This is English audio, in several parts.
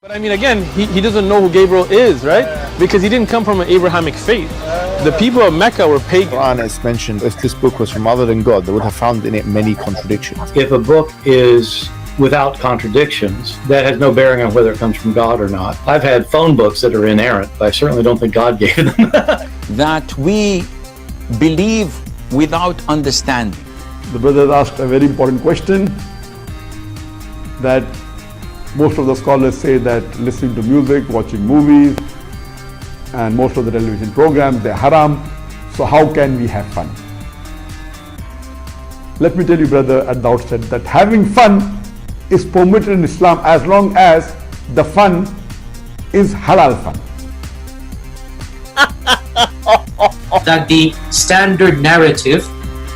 But I mean, again, he doesn't know who Gabriel is, right? Because he didn't come from an Abrahamic faith. The people of Mecca were pagan. Quran is mentioned, if this book was from other than God, they would have found in it many contradictions. If a book is without contradictions, that has no bearing on whether it comes from God or not. I've had phone books that are inerrant, but I certainly don't think God gave them. That we believe without understanding. The brother asked a very important question, that most of the scholars say that listening to music, watching movies, and most of the television programs, they're haram. So how can we have fun? Let me tell you, brother, at the outset, that having fun is permitted in Islam as long as the fun is halal fun. That the standard narrative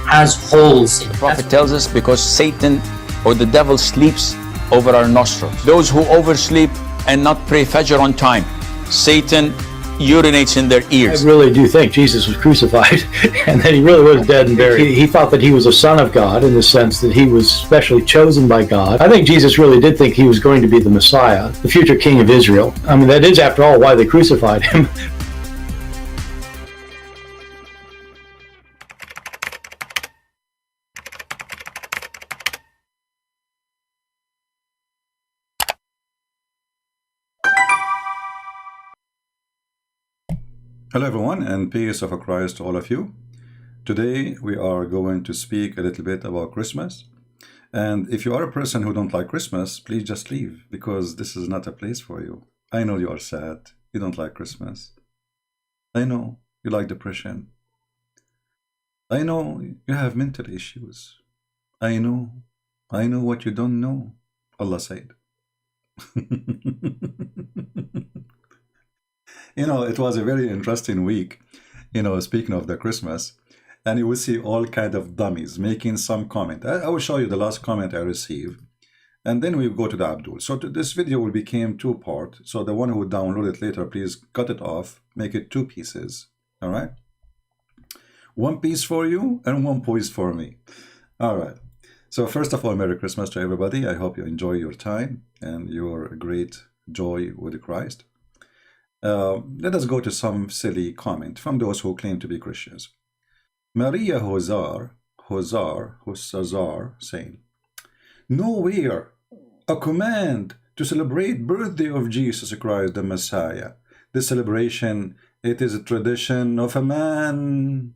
has holes in it. The Prophet tells us because Satan or the devil sleeps over our nostrils. Those who oversleep and not pray Fajr on time, Satan urinates in their ears. I really do think Jesus was crucified and that he really was dead and buried. He thought that he was a son of God in the sense that he was specially chosen by God. I think Jesus really did think he was going to be the Messiah, the future king of Israel. I mean, that is, after all, why they crucified him. Hello everyone, and peace of Christ to all of you. Today we are going to speak a little bit about Christmas. And if you are a person who don't like Christmas, please just leave, because this is not a place for you. I know you are sad, you don't like Christmas. I know you like depression. I know you have mental issues. I know what you don't know, Allah said. You know, it was a very interesting week, you know, speaking of the Christmas, and you will see all kind of dummies making some comment. I will show you the last comment I received, and then we go to the Abdul. So this video will become two-part. So the one who would download it later, please cut it off, make it two pieces, all right? One piece for you and one piece for me. All right. So first of all, Merry Christmas to everybody. I hope you enjoy your time and your great joy with Christ. Let us go to some silly comment from those who claim to be Christians. Maria Hozar saying, nowhere a command to celebrate birthday of Jesus Christ the Messiah. This celebration, it is a tradition of a man.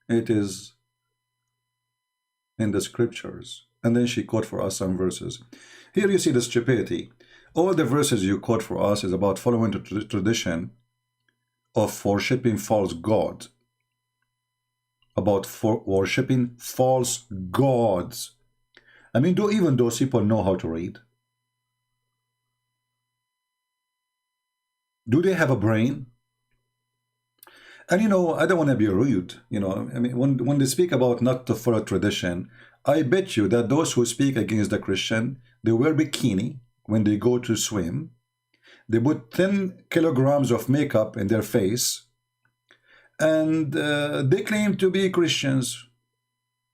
It is in the scriptures. And then she quote for us some verses. Here you see the stupidity. All the verses you quote for us is about following the tradition of worshipping false gods. About worshipping false gods. I mean, do even those people know how to read? Do they have a brain? And you know, I don't want to be rude. You know, I mean, when they speak about not to follow tradition, I bet you that those who speak against the Christian, they wear bikini when they go to swim. They put 10 kilograms of makeup in their face, and they claim to be Christians.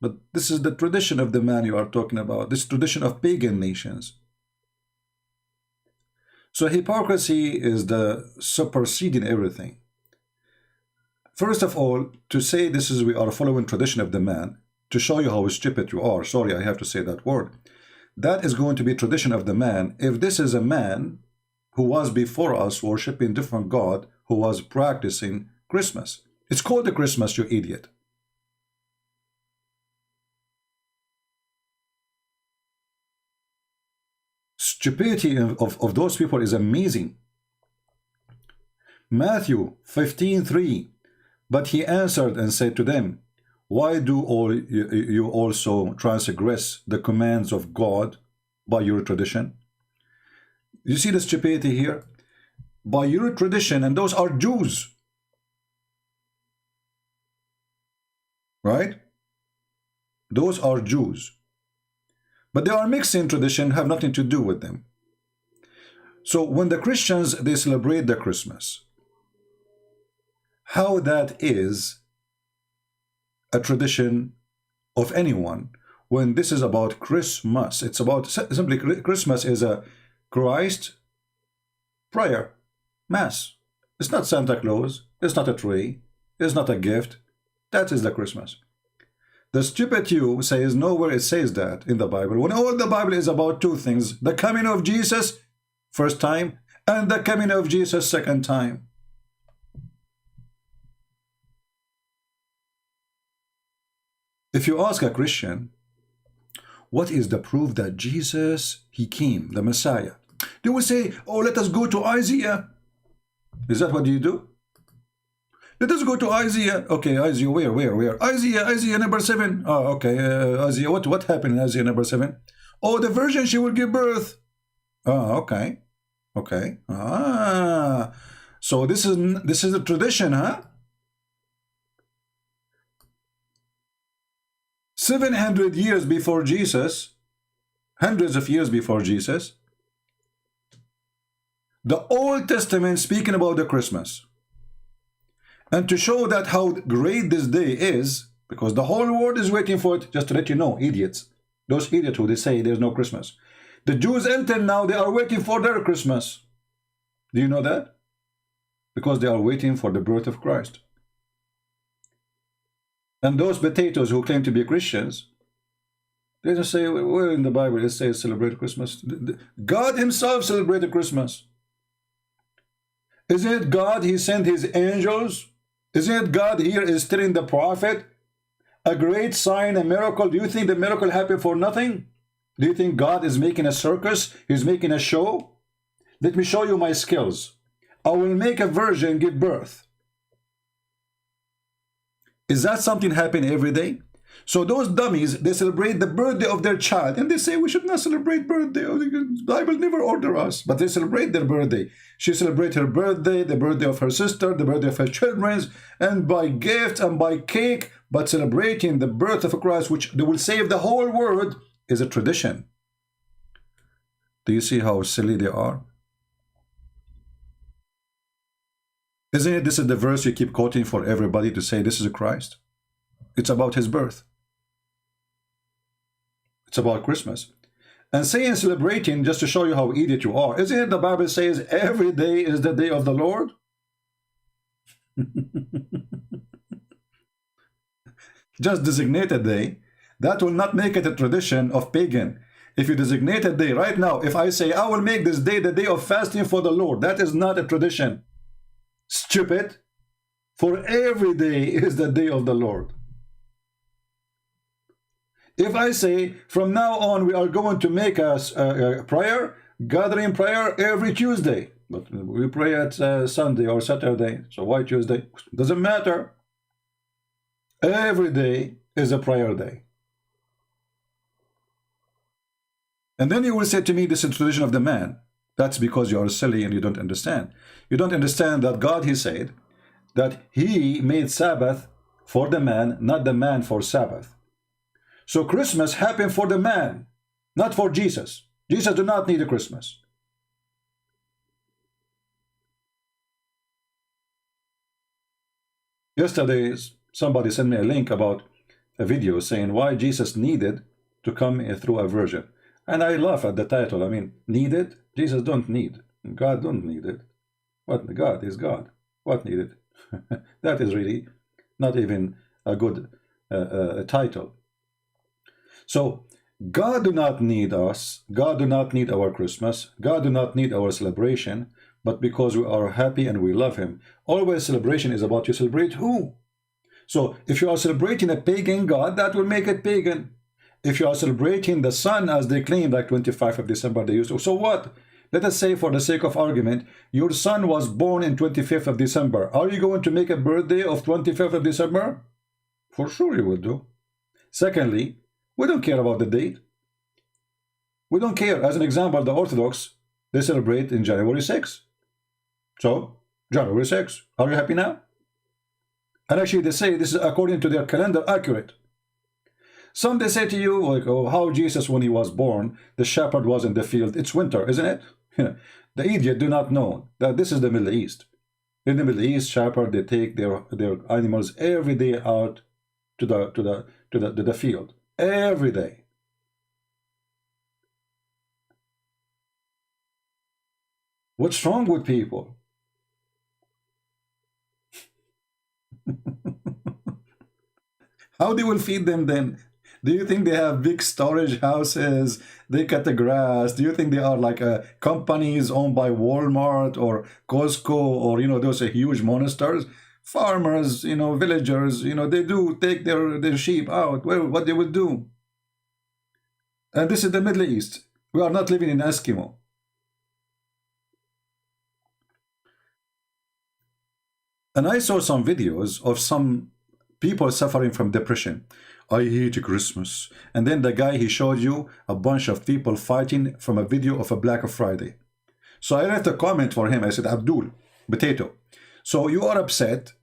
But this is the tradition of the man you are talking about, this tradition of pagan nations. So hypocrisy is the superseding everything. First of all, to say this is we are following tradition of the man, to show you how stupid you are, sorry I have to say that word, that is going to be tradition of the man. If this is a man who was before us worshiping different God, who was practicing Christmas. It's called the Christmas, you idiot. Stupidity of those people is amazing. Matthew 15:3. But he answered and said to them, why do all you also transgress the commands of God by your tradition? You see the stupidity here? By your tradition, and those are Jews. Right? Those are Jews. But they are mixing tradition, have nothing to do with them. So when the Christians, they celebrate the Christmas, how that is a tradition of anyone when this is about Christmas. It's about simply Christmas is a Christ prayer, mass. It's not Santa Claus. It's not a tree. It's not a gift. That is the Christmas. The stupid you says nowhere it says that in the Bible, when all the Bible is about two things: the coming of Jesus first time and the coming of Jesus second time. If you ask a Christian, what is the proof that Jesus, he came, the Messiah? They will say, oh, let us go to Isaiah. Is that what you do? Let us go to Isaiah. Okay, Isaiah, where? Isaiah number 7. Oh, okay, Isaiah, what happened in Isaiah number 7? Oh, the virgin, she will give birth. Oh, okay. So this is a tradition, huh? 700 years before Jesus, hundreds of years before Jesus, the Old Testament speaking about the Christmas. And to show that how great this day is, because the whole world is waiting for it, just to let you know, idiots, those idiots who they say there's no Christmas. The Jews until now, they are waiting for their Christmas. Do you know that? Because they are waiting for the birth of Christ. And those potatoes who claim to be Christians, they just say, where in the Bible it says celebrate Christmas? God himself celebrated Christmas. Isn't it God, he sent his angels? Isn't it God here is telling the prophet a great sign, a miracle? Do you think the miracle happened for nothing? Do you think God is making a circus? He's making a show? Let me show you my skills. I will make a virgin give birth. Is that something happening every day? So those dummies, they celebrate the birthday of their child, and they say we should not celebrate birthday. The Bible never order us, but they celebrate their birthday. She celebrates her birthday, the birthday of her sister, the birthday of her children, and by gift and by cake, but celebrating the birth of Christ, which they will save the whole world, is a tradition. Do you see how silly they are? Isn't it this is the verse you keep quoting for everybody to say this is Christ? It's about his birth. It's about Christmas. And saying celebrating just to show you how idiot you are. Isn't it the Bible says every day is the day of the Lord? Just designate a day. That will not make it a tradition of pagan. If you designate a day right now, if I say I will make this day the day of fasting for the Lord, that is not a tradition. Stupid. For every day is the day of the Lord. If I say from now on we are going to make a prayer, gathering prayer every Tuesday, but we pray at Sunday or Saturday, so why Tuesday? Doesn't matter. Every day is a prayer day. And then you will say to me, this is the tradition of the man. That's because you are silly and you don't understand. You don't understand that God, he said, that he made Sabbath for the man, not the man for Sabbath. So Christmas happened for the man, not for Jesus. Jesus do not need a Christmas. Yesterday, somebody sent me a link about a video saying why Jesus needed to come through a virgin. And I laugh at the title. I mean, needed? Jesus don't need. God don't need it. What? God is God. What needed? That is really not even a good title. So, God do not need us. God do not need our Christmas. God do not need our celebration. But because we are happy and we love him. Always celebration is about you celebrate who? So, if you are celebrating a pagan God, that will make it pagan. If you are celebrating the sun as they claim, like 25th of December they used to. So what? Let us say for the sake of argument, your son was born in 25th of December. Are you going to make a birthday of 25th of December? For sure you will do. Secondly, we don't care about the date. We don't care. As an example, the Orthodox, they celebrate in January 6th. So, January 6th. Are you happy now? And actually they say this is according to their calendar accurate. Some they say to you, like, oh, how Jesus, when he was born, the shepherd was in the field. It's winter, isn't it? The idiot do not know that this is the Middle East. In the Middle East, shepherd, they take their animals every day out to the field. Every day. What's wrong with people? How they will feed them then? Do you think they have big storage houses? They cut the grass? Do you think they are like companies owned by Walmart or Costco or, you know, those huge monsters? Farmers, you know, villagers, you know, they do take their sheep out. Well, what they would do? And this is the Middle East. We are not living in Eskimo. And I saw some videos of some people suffering from depression. I hate Christmas. And then the guy, he showed you a bunch of people fighting from a video of a Black Friday. So I left a comment for him. I said, Abdul, potato. So you are upset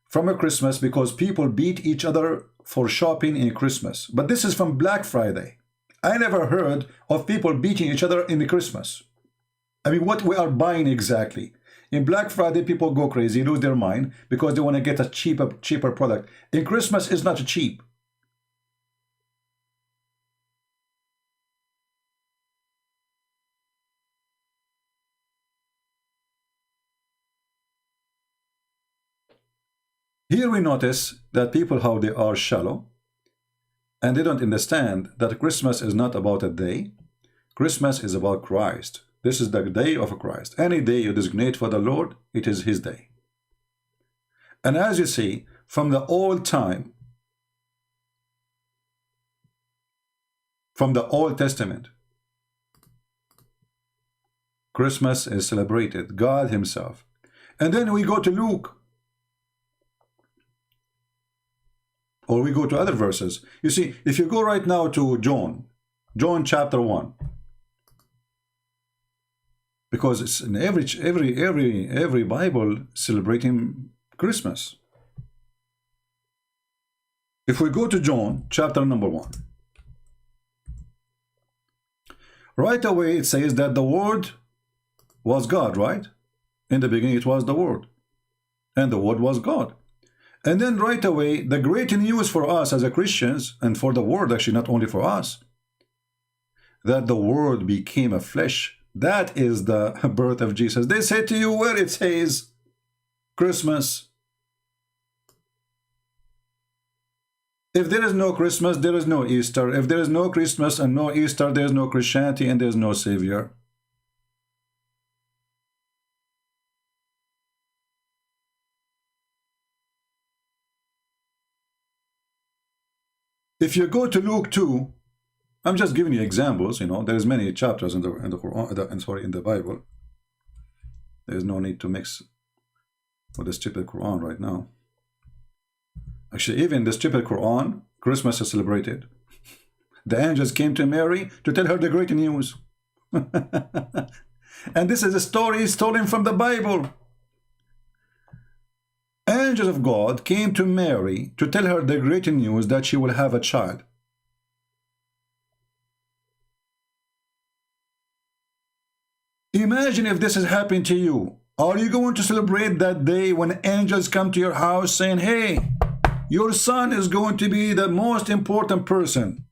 from a Christmas because people beat each other for shopping in Christmas. But this is from Black Friday. I never heard of people beating each other in the Christmas. I mean, what we are buying exactly? In Black Friday, people go crazy, lose their mind because they want to get a cheaper product. In Christmas, it's not cheap. Here we notice that people, how they are shallow, and they don't understand that Christmas is not about a day. Christmas is about Christ. This is the day of Christ. Any day you designate for the Lord, it is His day. And as you see, from the old time, from the Old Testament, Christmas is celebrated, God Himself. And then we go to Luke, or we go to other verses. You see, if you go right now to John chapter 1, because it's in every Bible celebrating Christmas. If we go to John chapter number 1, right away it says that the Word was God, right? In the beginning it was the Word, and the Word was God. And then right away, the great news for us as a Christians, and for the world, actually not only for us, that the Word became a flesh. That is the birth of Jesus. They say to you where it says Christmas. If there is no Christmas, there is no Easter. If there is no Christmas and no Easter, there is no Christianity and there is no Savior. If you go to Luke 2, I'm just giving you examples, you know, there's many chapters in the Quran, in the Bible. There's no need to mix with the stupid Quran right now. Actually, even the stupid Quran, Christmas is celebrated. The angels came to Mary to tell her the great news. And this is a story stolen from the Bible. Angels of God came to Mary to tell her the great news that she will have a child. Imagine if this has happened to you. Are you going to celebrate that day when angels come to your house saying, hey, your son is going to be the most important person?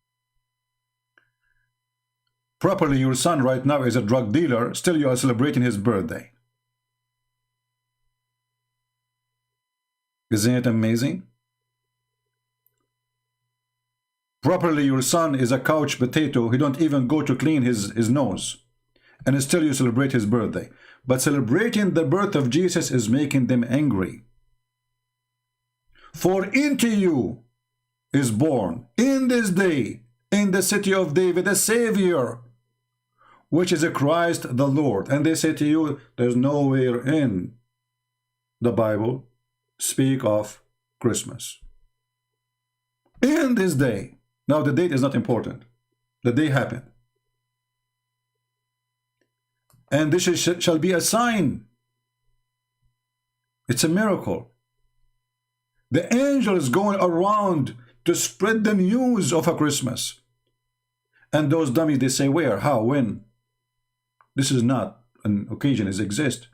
Properly, your son right now is a drug dealer. Still, you are celebrating his birthday. Isn't it amazing? Properly, your son is a couch potato. He don't even go to clean his nose. And still you celebrate his birthday. But celebrating the birth of Jesus is making them angry. For into you is born in this day, in the city of David, a Savior, which is a Christ the Lord. And they say to you, there's nowhere in the Bible speak of Christmas. In this day. Now the date is not important. The day happened. And this shall be a sign. It's a miracle. The angel is going around to spread the news of a Christmas. And those dummies, they say, where, how, when? This is not an occasion, it exists.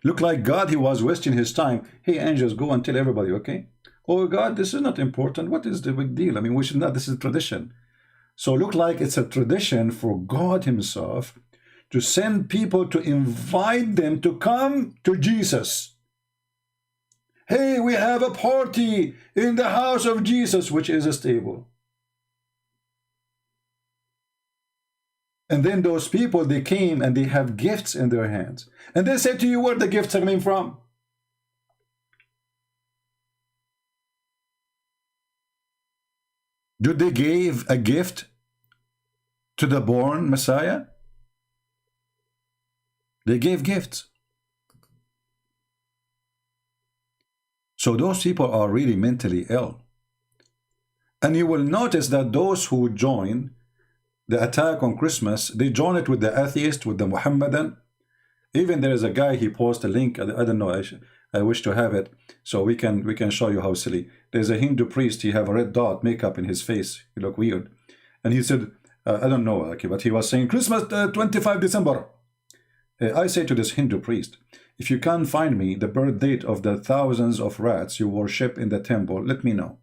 Look like God, he was wasting his time. Hey, angels, go and tell everybody, okay? Oh, God, this is not important. What is the big deal? I mean, we should not, this is tradition. So look like it's a tradition for God himself to send people to invite them to come to Jesus. Hey, we have a party in the house of Jesus, which is a stable. And then those people, they came and they have gifts in their hands. And they said to you, where the gifts are coming from? Did they give a gift to the born Messiah? They gave gifts. So those people are really mentally ill. And you will notice that those who join the attack on Christmas, they join it with the atheist, with the Muhammadan. Even there is a guy, he posted a link, I don't know, I wish to have it, so we can show you how silly. There's a Hindu priest, he have a red dot makeup in his face, he look weird. And he said, I don't know, okay, but he was saying, Christmas 25 December. I say to this Hindu priest, if you can't find me the birth date of the thousands of rats you worship in the temple, let me know.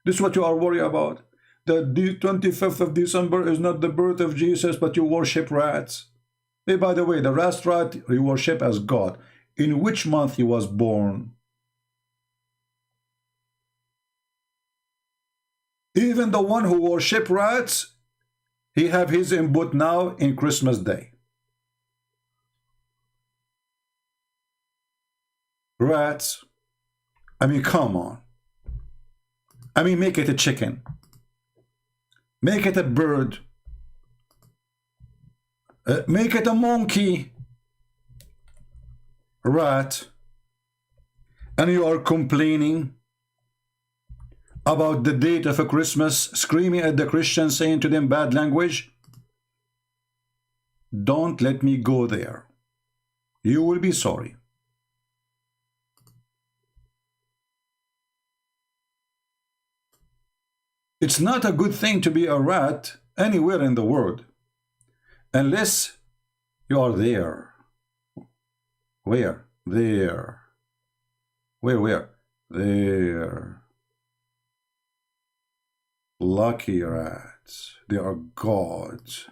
This is what you are worried about? The 25th of December is not the birth of Jesus, but you worship rats. Hey, by the way, the rat you worship as God. In which month he was born? Even the one who worship rats, he have his input now in Christmas Day. Rats. I mean, come on. I mean, make it a chicken. Make it a bird. Make it a monkey. Rat. And you are complaining about the date of a Christmas, screaming at the Christians, saying to them bad language. Don't let me go there. You will be sorry. It's not a good thing to be a rat anywhere in the world, unless you are there. Where? There. Where? There. Lucky rats. They are gods.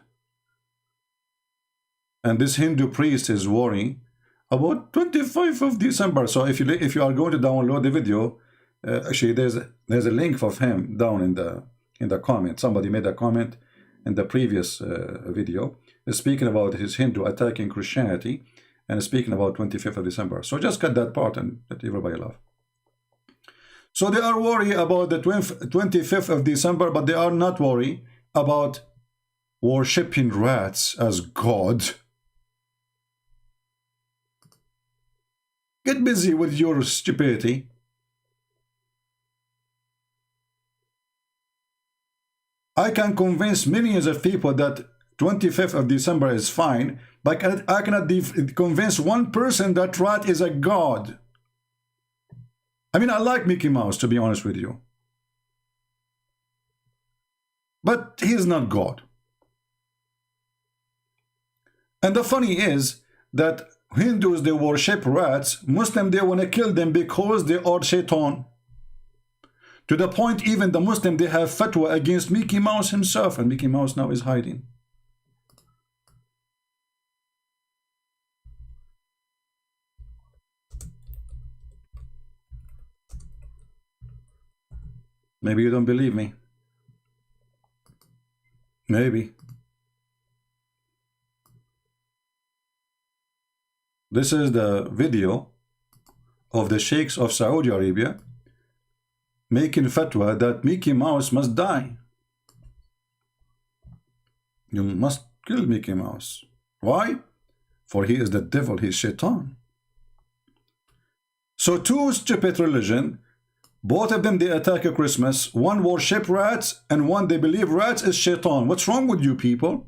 And this Hindu priest is worrying about 25th of December. So if you are going to download the video, actually there's a link of him down in the comment. Somebody made a comment in the previous video speaking about his Hindu attacking Christianity and speaking about 25th of December. So just cut that part and let everybody laugh. So they are worried about the 25th of December, but they are not worried about worshipping rats as God. Get busy with your stupidity. I can convince millions of people that 25th of December is fine, but I cannot convince one person that rat is a god. I mean, I like Mickey Mouse, to be honest with you. But he's not God. And the funny is that Hindus, they worship rats. Muslims, they want to kill them because they are shaitan. To the point, even the Muslim, they have fatwa against Mickey Mouse himself, and Mickey Mouse now is hiding. Maybe you don't believe me. Maybe. This is the video of the sheikhs of Saudi Arabia making fatwa that Mickey Mouse must die. You must kill Mickey Mouse. Why? For he is the devil, he is shaitan. So two stupid religion, both of them they attack at Christmas. One worship rats and one they believe rats is shaitan. What's wrong with you people?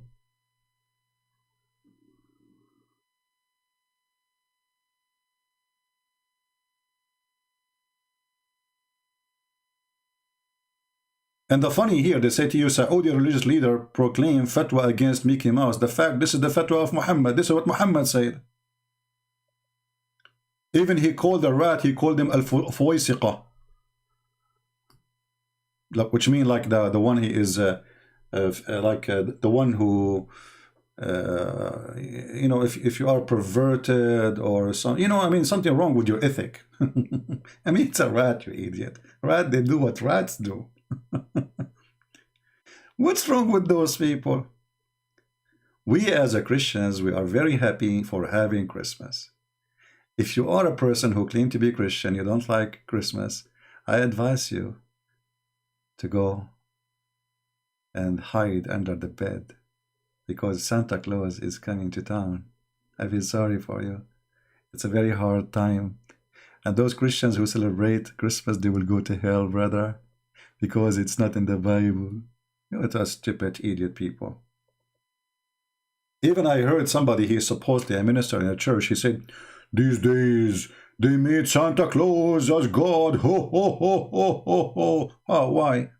And the funny here, they say to you, Saudi religious leader proclaim fatwa against Mickey Mouse. The fact, this is the fatwa of Muhammad. This is what Muhammad said. Even he called the rat, he called him al-fuwaysiqa. Which means like the one he is, the one who you know, if you are perverted or some, you know, I mean, something wrong with your ethic. I mean, it's a rat, you idiot. Rat, they do what rats do. What's wrong with those people? We as a Christians, we are very happy for having Christmas. If you are a person who claim to be Christian, you don't like Christmas, I advise you to go and hide under the bed, because Santa Claus is coming to town. I feel sorry for you. It's a very hard time. And those Christians who celebrate Christmas, they will go to hell, brother, because it's not in the Bible. You know, it's a stupid, idiot people. Even I heard somebody, he's supposedly a minister in a church, he said, these days, they made Santa Claus as God. Ho, ho, ho, ho, ho, ho. Oh, why?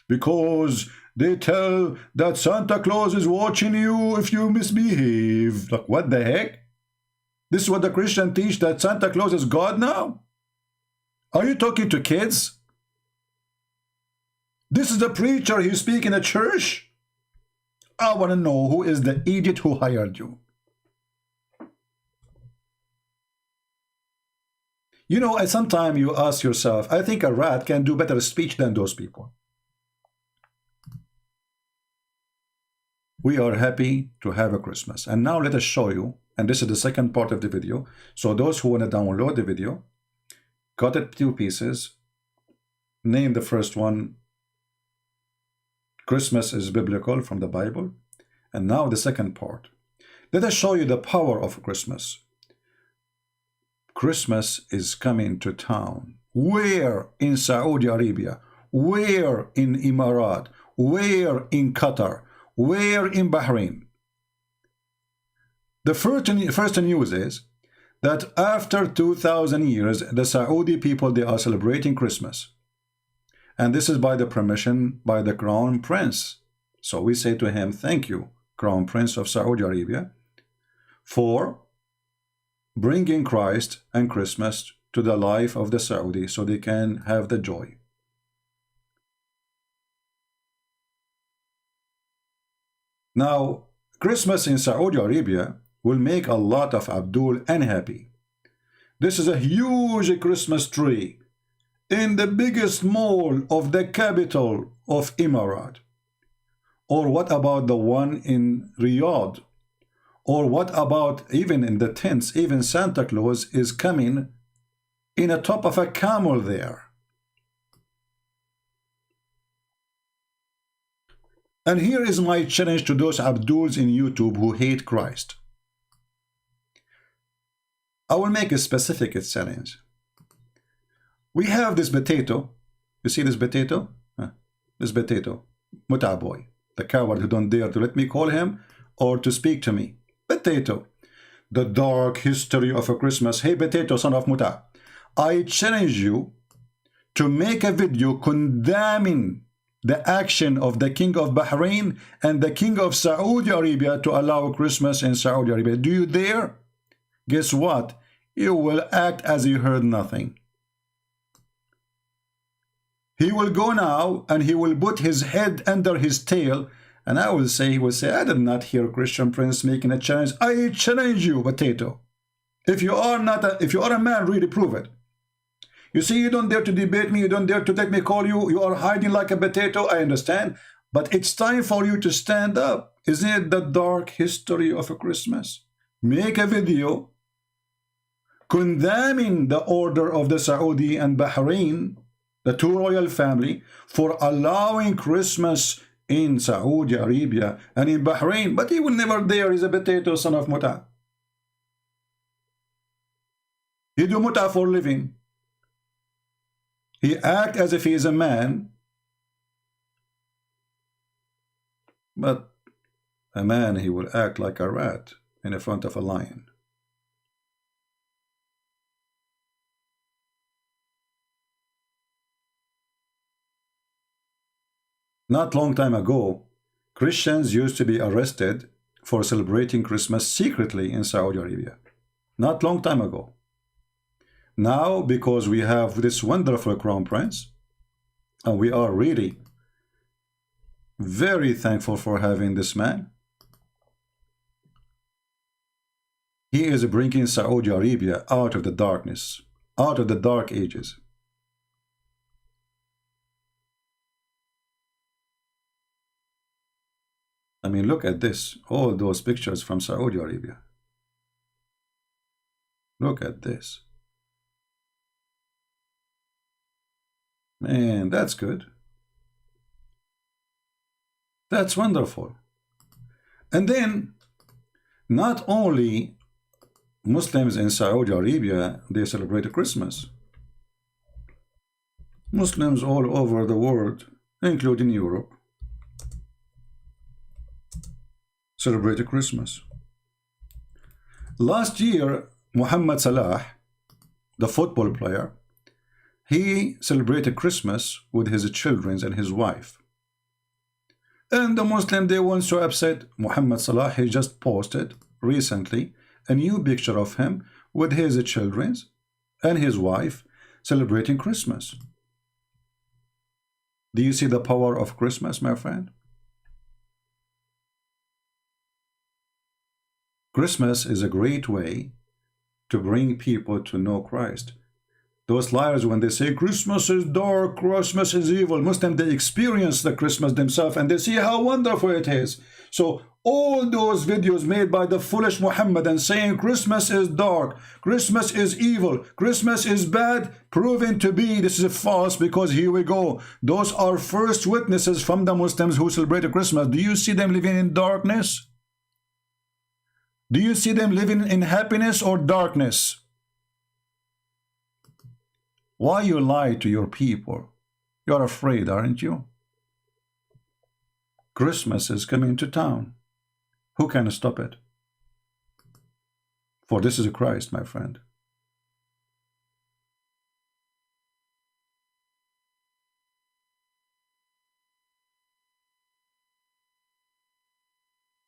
Because they tell that Santa Claus is watching you if you misbehave. Like, what the heck? This is what the Christian teach, that Santa Claus is God now? Are you talking to kids? This is the preacher, he's speaking at church? I want to know who is the idiot who hired you. You know, sometimes you ask yourself, I think a rat can do better speech than those people. We are happy to have a Christmas. And now let us show you, and this is the second part of the video. So those who want to download the video, cut it 2 pieces, name the first one, Christmas is biblical from the Bible. And now the second part. Let us show you the power of Christmas. Christmas is coming to town. Where in Saudi Arabia? Where in Emirat? Where in Qatar? Where in Bahrain? The first news is that after 2,000 years, the Saudi people, they are celebrating Christmas. And this is by the permission by the Crown Prince. So we say to him, thank you, Crown Prince of Saudi Arabia, for bringing Christ and Christmas to the life of the Saudi so they can have the joy. Now, Christmas in Saudi Arabia will make a lot of Abdul unhappy. This is a huge Christmas tree in the biggest mall of the capital of Emirat. Or what about the one in Riyadh? Or what about even in the tents, even Santa Claus is coming in the top of a camel there. And here is my challenge to those Abduls in YouTube who hate Christ. I will make a specific challenge. We have this potato. You see this potato? This potato. Muta boy. The coward who don't dare to let me call him or to speak to me. Potato. The dark history of a Christmas. Hey potato, son of Muta. I challenge you to make a video condemning the action of the King of Bahrain and the King of Saudi Arabia to allow Christmas in Saudi Arabia. Do you dare? Guess what? You will act as you heard nothing. He will go now and he will put his head under his tail, and I will say, he will say, I did not hear Christian Prince making a challenge. I challenge you, potato. If you are a man, really prove it. You see, you don't dare to debate me, you don't dare to let me call you, you are hiding like a potato, I understand. But it's time for you to stand up. Isn't it the dark history of a Christmas? Make a video condemning the order of the Saudi and Bahrain, the two royal family, for allowing Christmas in Saudi Arabia and in Bahrain. But he will never dare. He's a potato, son of Muta. He do Muta for living. He act as if he is a man, but a man, he will act like a rat in the front of a lion. Not long time ago, Christians used to be arrested for celebrating Christmas secretly in Saudi Arabia. Not long time ago. Now, because we have this wonderful Crown Prince, and we are really very thankful for having this man, He is bringing Saudi Arabia out of the darkness, out of the dark ages. I mean, look at this, all those pictures from Saudi Arabia. Look at this. Man, that's good. That's wonderful. And then, not only Muslims in Saudi Arabia, they celebrate Christmas. Muslims all over the world, including Europe, celebrate Christmas. Last year, Muhammad Salah, the football player, he celebrated Christmas with his children and his wife. And the Muslim, they weren't so upset. Muhammad Salah, he just posted recently a new picture of him with his children and his wife celebrating Christmas. Do you see the power of Christmas, my friend? Christmas is a great way to bring people to know Christ. Those liars, when they say Christmas is dark, Christmas is evil, Muslims, they experience the Christmas themselves and they see how wonderful it is. So all those videos made by the foolish Muhammad saying Christmas is dark, Christmas is evil, Christmas is bad, proven to be this is false, because here we go. Those are first witnesses from the Muslims who celebrate Christmas. Do you see them living in darkness? Do you see them living in happiness or darkness? Why you lie to your people? You're afraid, aren't you? Christmas is coming to town. Who can stop it? For this is Christ, my friend.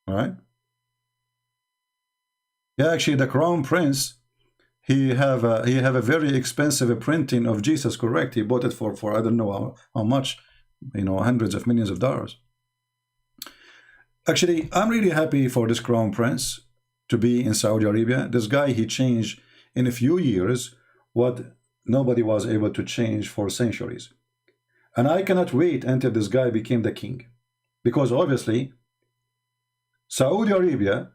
All right? Yeah, actually, the Crown Prince, he have a very expensive printing of Jesus, correct? He bought it for I don't know how much, you know, hundreds of millions of dollars. Actually, I'm really happy for this Crown Prince to be in Saudi Arabia. This guy, he changed in a few years what nobody was able to change for centuries. And I cannot wait until this guy became the king. Because obviously, Saudi Arabia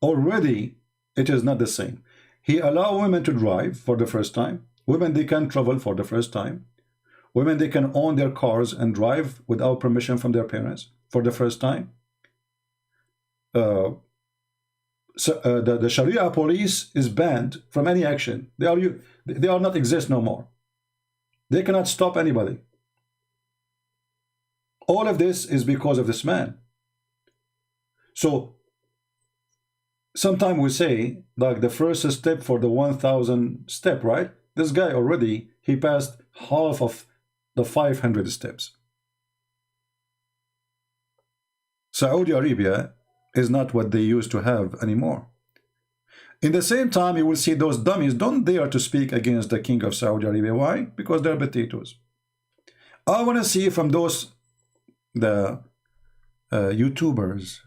already, it is not the same. He allowed women to drive for the first time. Women, they can travel for the first time. Women, they can own their cars and drive without permission from their parents for the first time. The Sharia police is banned from any action. They are not exist no more. They cannot stop anybody. All of this is because of this man. So sometimes we say like the first step for the 1,000 step, right? This guy already, he passed half of the 500 steps. Saudi Arabia is not what they used to have anymore. In the same time, you will see those dummies don't dare to speak against the king of Saudi Arabia. Why? Because they're potatoes. I want to see from those the YouTubers.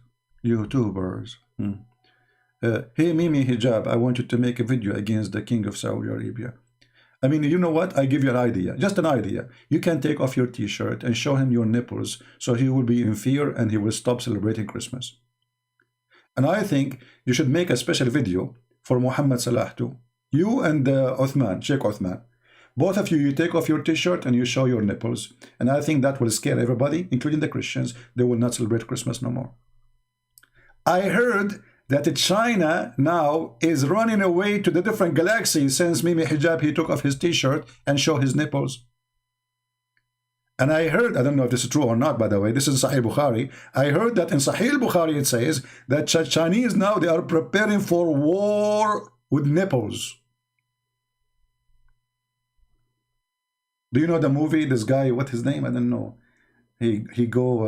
Hey Mimi Hijab, I want you to make a video against the king of Saudi Arabia. I mean, you know what? I give you an idea, just an idea. You can take off your t-shirt and show him your nipples, so he will be in fear and he will stop celebrating Christmas. And I think you should make a special video for Muhammad Salah too. You and Uthman, Sheikh Uthman. Both of you, you take off your t-shirt and you show your nipples. And I think that will scare everybody, including the Christians. They will not celebrate Christmas no more. I heard that China now is running away to the different galaxies since Mimi Hijab, he took off his t-shirt and showed his nipples. And I heard, I don't know if this is true or not, by the way, this is Sahih Bukhari. I heard that in Sahih Bukhari it says that Chinese now, they are preparing for war with nipples. Do you know the movie, this guy, what's his name? I don't know. He go,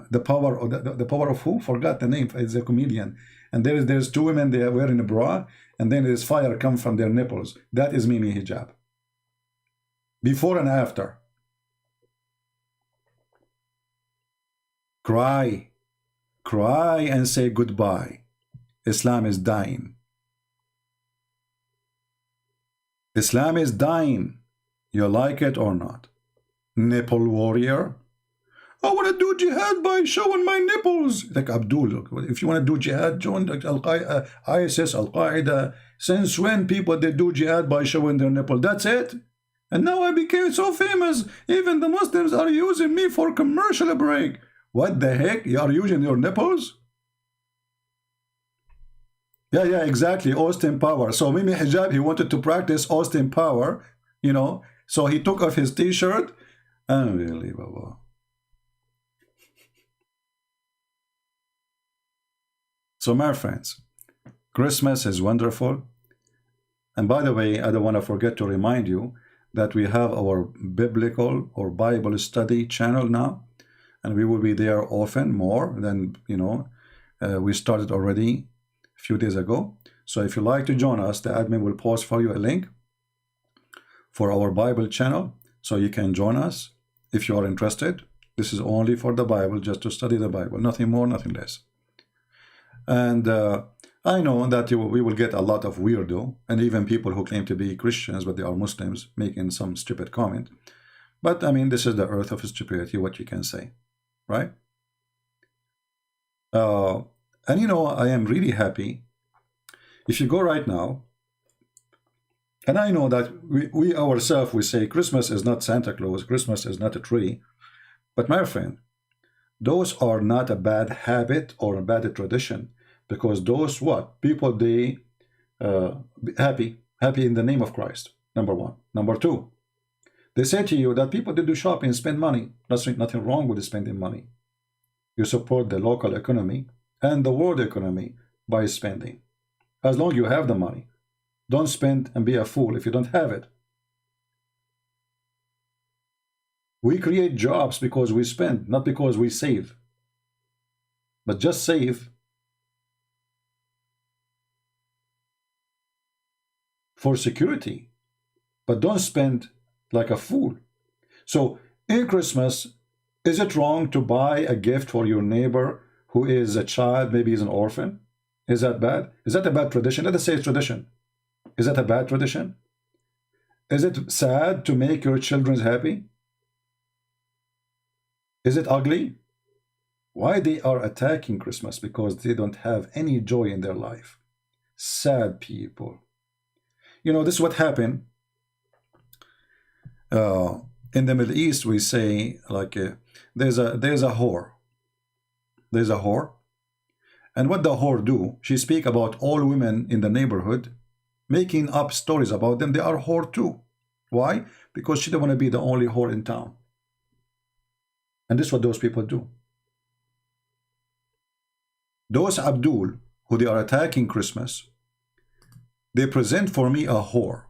the power of who? Forgot the name. It's a comedian. And there's two women, they are wearing a bra, and then there's fire come from their nipples. That is Mimi Hijab. Before and after. Cry and say goodbye. Islam is dying. Islam is dying. You like it or not? Nipple warrior. I want to do jihad by showing my nipples. Like Abdul, if you want to do jihad, join ISIS, Al-Qaeda. Since when people they do jihad by showing their nipple? That's it. And now I became so famous. Even the Muslims are using me for commercial break. What the heck? You are using your nipples? Yeah, exactly. Austin Power. So Mimi Hijab, he wanted to practice Austin Power, you know. So he took off his t-shirt. Unbelievable. So my friends, Christmas is wonderful. And by the way, I don't want to forget to remind you that we have our biblical or Bible study channel now. And we will be there often, more than, you know, we started already a few days ago. So if you like to join us, the admin will post for you a link for our Bible channel. So you can join us if you are interested. This is only for the Bible, just to study the Bible. Nothing more, nothing less. And I know that we will get a lot of weirdo, and even people who claim to be Christians, but they are Muslims, making some stupid comment. But I mean, this is the earth of stupidity, what you can say, right? And you know, I am really happy. If you go right now, and I know that we ourselves, we say Christmas is not Santa Claus, Christmas is not a tree. But my friend, those are not a bad habit or a bad tradition, because those what? People, they happy in the name of Christ, number one. Number two, they say to you that people, they do shopping and spend money. Nothing wrong with spending money. You support the local economy and the world economy by spending. As long as you have the money. Don't spend and be a fool if you don't have it. We create jobs because we spend, not because we save. But just save for security. But don't spend like a fool. So in Christmas, is it wrong to buy a gift for your neighbor who is a child, maybe he's an orphan? Is that bad? Is that a bad tradition? Let us say it's tradition. Is that a bad tradition? Is it sad to make your children happy? Is it ugly? Why they are attacking Christmas? Because they don't have any joy in their life. Sad people. You know, this is what happened. In the Middle East, we say, like, there's a whore. There's a whore. And what the whore do, she speak about all women in the neighborhood, making up stories about them. They are whore too. Why? Because she don't want to be the only whore in town. And this is what those people do. Those Abdul, who they are attacking Christmas, they present for me a whore,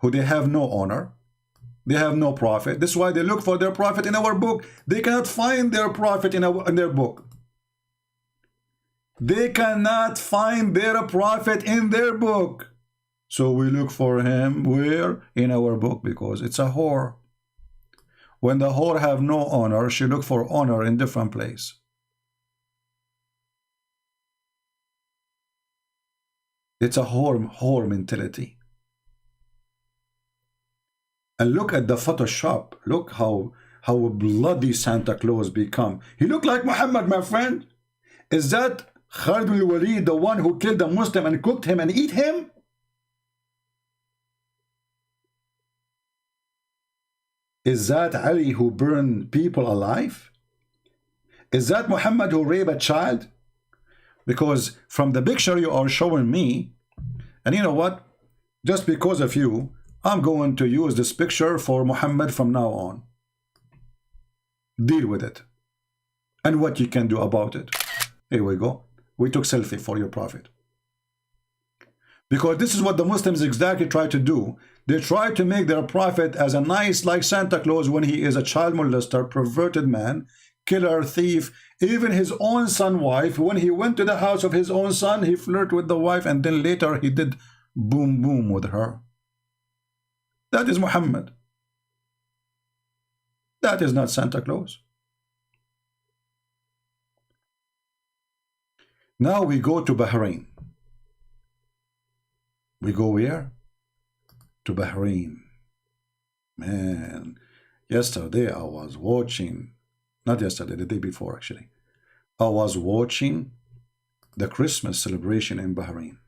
who they have no honor, they have no prophet. This is why they look for their prophet in our book. They cannot find their prophet in their book. They cannot find their prophet in their book. So we look for him where? In our book, because it's a whore. When the whore have no honor, she look for honor in different place. It's a whore mentality. And look at the Photoshop. Look how bloody Santa Claus become. He look like Muhammad, my friend. Is that Khalid al-Walid, the one who killed a Muslim and cooked him and eat him? Is that Ali who burned people alive? Is that Muhammad who raped a child? Because from the picture you are showing me, and you know what? Just because of you, I'm going to use this picture for Muhammad from now on. Deal with it. And what you can do about it. Here we go. We took selfie for your prophet. Because this is what the Muslims exactly try to do. They try to make their prophet as a nice, like Santa Claus, when he is a child molester, perverted man, killer, thief. Even his own son wife, when he went to the house of his own son, he flirted with the wife, and then later he did boom boom with her. That is Muhammad. That is not Santa Claus. Now we go to Bahrain. We go where? to Bahrain. Man, yesterday I was watching, not yesterday, the day before actually, I was watching the Christmas celebration in Bahrain.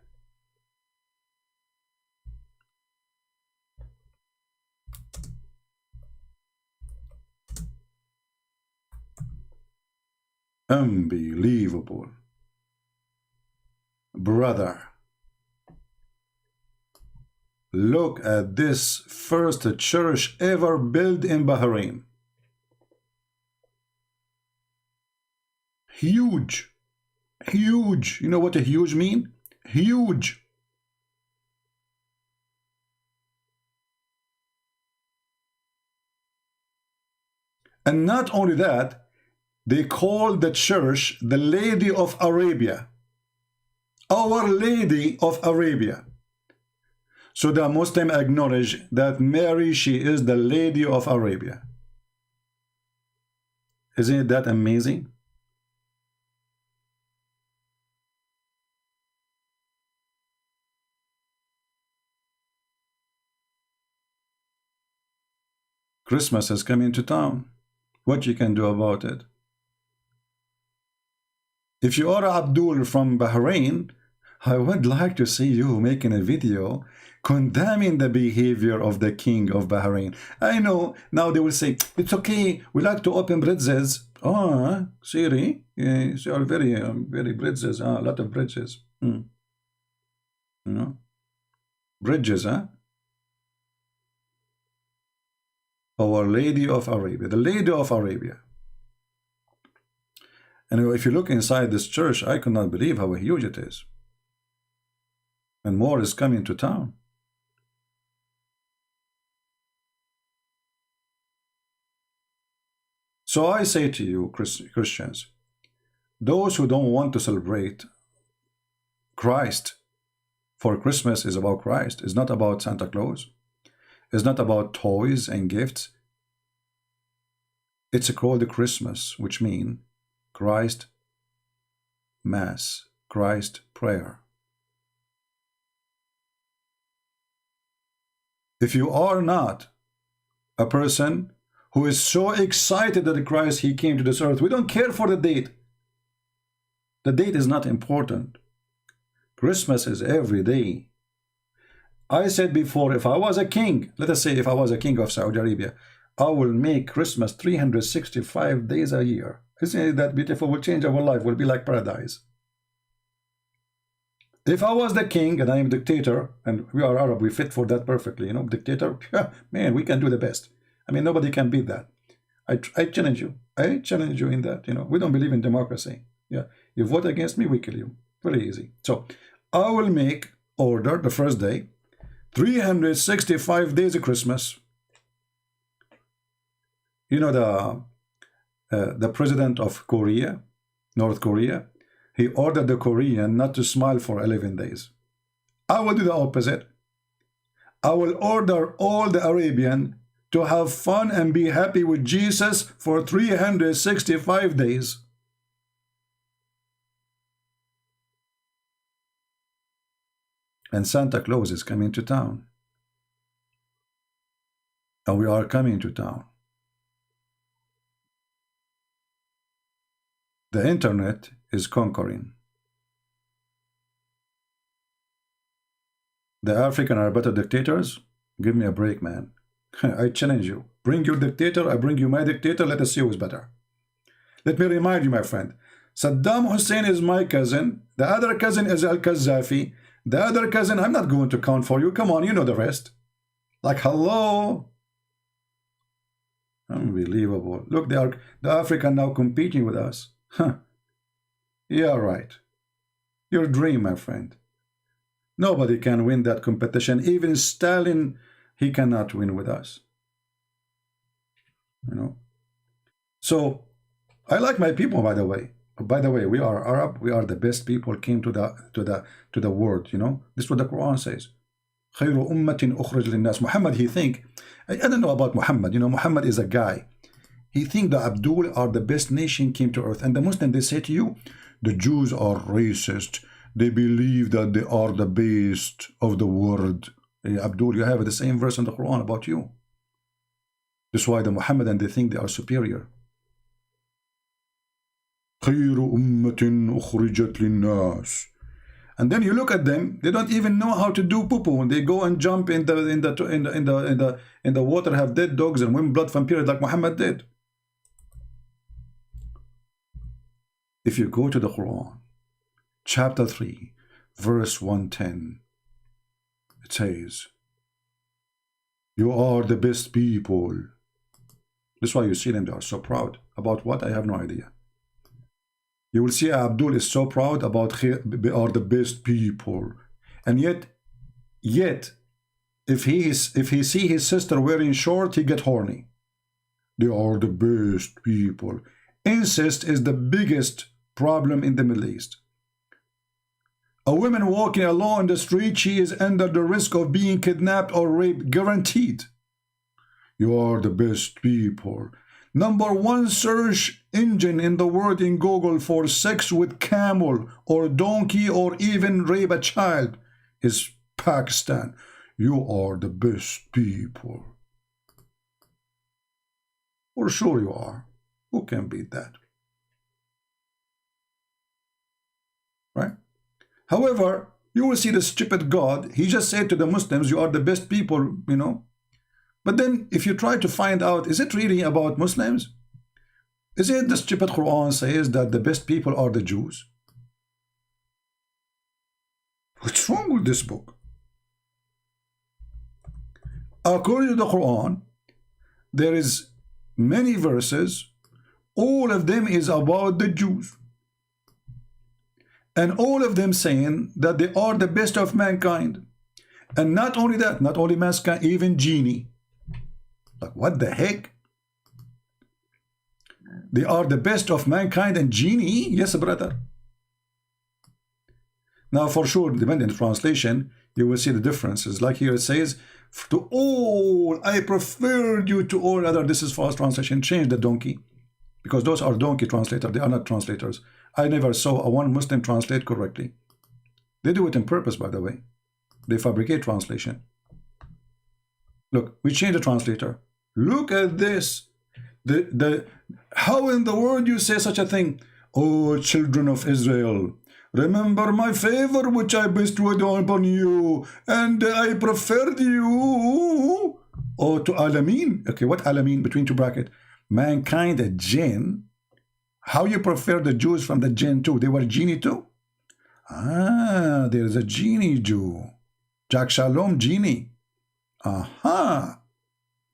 Unbelievable. Brother, look at this first church ever built in Bahrain. Huge. Huge. You know what a huge mean? Huge. And not only that, they call the church the Lady of Arabia. Our Lady of Arabia. So the Muslim acknowledge that Mary, she is the Lady of Arabia. Isn't that amazing? Christmas is coming to town. What you can do about it? If you are Abdul from Bahrain, I would like to see you making a video condemning the behavior of the king of Bahrain. I know now they will say, it's okay, we like to open bridges. Oh, Siri, yes, you are very, very bridges, a lot of bridges. You know, bridges, huh? Our Lady of Arabia, the Lady of Arabia. And if you look inside this church, I cannot believe how huge it is. And more is coming to town. So I say to you, Christians, those who don't want to celebrate Christ, for Christmas is about Christ, it's not about Santa Claus, it's not about toys and gifts. It's called Christmas, which means Christ Mass, Christ prayer. If you are not a person who is so excited that Christ, he came to this earth, we don't care for the date. The date is not important. Christmas is every day. I said before, if I was a king, let us say if I was a king of Saudi Arabia, I will make Christmas 365 days a year. Isn't it that beautiful? Will change our life, will be like paradise. If I was the king and I am a dictator, and we are Arab, we fit for that perfectly, you know, dictator, man, we can do the best. I mean, nobody can beat that. I challenge you. I challenge you in that, you know. We don't believe in democracy. Yeah, you vote against me, we kill you. Very easy. So I will make order the first day, 365 days of Christmas. You know, the president of Korea, North Korea, he ordered the Korean not to smile for 11 days. I will do the opposite. I will order all the Arabian to have fun and be happy with Jesus for 365 days. And Santa Claus is coming to town. And we are coming to town. The internet is conquering. The African are better dictators? Give me a break, man. I challenge you. Bring your dictator, I bring you my dictator, let us see who is better. Let me remind you, my friend, Saddam Hussein is my cousin, the other cousin is Al-Qaddafi, the other cousin, I'm not going to count for you, come on, you know the rest. Like, hello? Unbelievable. Look, the African now competing with us. Huh. Yeah, right. Your dream, my friend. Nobody can win that competition. Even Stalin, he cannot win with us. You know. So I like my people, by the way. By the way, we are Arab. We are the best people came to the world. You know. This is what the Quran says. خير أمة أخرج للناس. Muhammad, he think. I don't know about Muhammad. You know, Muhammad is a guy. He think the Abdul are the best nation came to earth. And the Muslims, they say to you, the Jews are racist. They believe that they are the best of the world. Abdul, you have the same verse in the Quran about you. That's why the Muhammadan, they think they are superior. خير أمة أخرجت للناس. And then you look at them, they don't even know how to do poo-poo. They go and jump in the water, have dead dogs and win blood from periods like Muhammad did. If you go to the Quran, chapter 3, verse 110, it says, you are the best people. That's why you see them, they are so proud. About what? I have no idea. You will see Abdul is so proud about we are the best people. And yet, if he see his sister wearing short, he get horny. They are the best people. Incest is the biggest problem in the Middle East. A woman walking alone in the street, she is under the risk of being kidnapped or raped, guaranteed. You are the best people. Number one search engine in the world in Google for sex with camel or donkey or even rape a child is Pakistan. You are the best people. For sure you are. Who can beat that? Right? However, you will see the stupid God. He just said to the Muslims, you are the best people, you know. But then if you try to find out, is it really about Muslims? Is it the stupid Quran says that the best people are the Jews? What's wrong with this book? According to the Quran, there is many verses, all of them is about the Jews. And all of them saying that they are the best of mankind. And not only that, not only mankind, even genie. Like, what the heck? They are the best of mankind and genie? Yes, brother. Now, for sure, depending on the translation, you will see the differences. Like here it says, to all, I preferred you to all other. This is false translation. Change the donkey. Because those are donkey translators. They are not translators. I never saw a one Muslim translate correctly. They do it on purpose, by the way. They fabricate translation. Look, we change the translator. Look at this. How in the world you say such a thing? Oh, children of Israel, remember my favor which I bestowed upon you, and I preferred you. Oh, to Alameen. Okay, what Alameen? Between two brackets. Mankind, a jinn. How you prefer the Jews from the jinn too? They were genie too? Ah, there's a genie Jew. Jack Shalom, genie. Aha.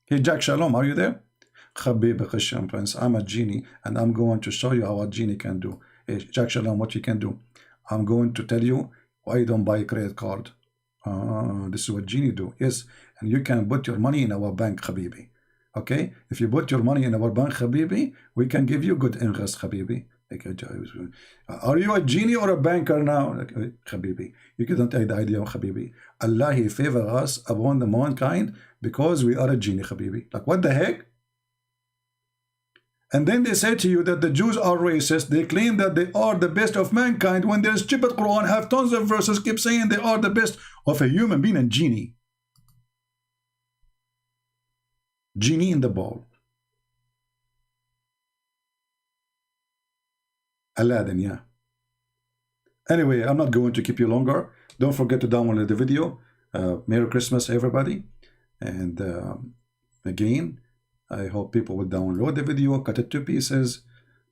Hey, Jack Shalom, are you there? Khabib Khasham Prince, I'm a genie, and I'm going to show you how a genie can do. Hey, Jack Shalom, what you can do? I'm going to tell you why you don't buy a credit card. This is what genie do. Yes, and you can put your money in our bank, Habibi. Okay? If you put your money in our bank, Habibi, we can give you good interest, Habibi. Are you a genie or a banker now? Habibi, you couldn't take the idea of Habibi. Allah, He favor us upon the mankind because we are a genie, Habibi. Like, what the heck? And then they say to you that the Jews are racist. They claim that they are the best of mankind when their stupid Quran have tons of verses keep saying they are the best of a human being and genie. Genie in the bowl. Aladdin, yeah. Anyway, I'm not going to keep you longer. Don't forget to download the video. Merry Christmas, everybody. And again, I hope people will download the video, cut it to pieces,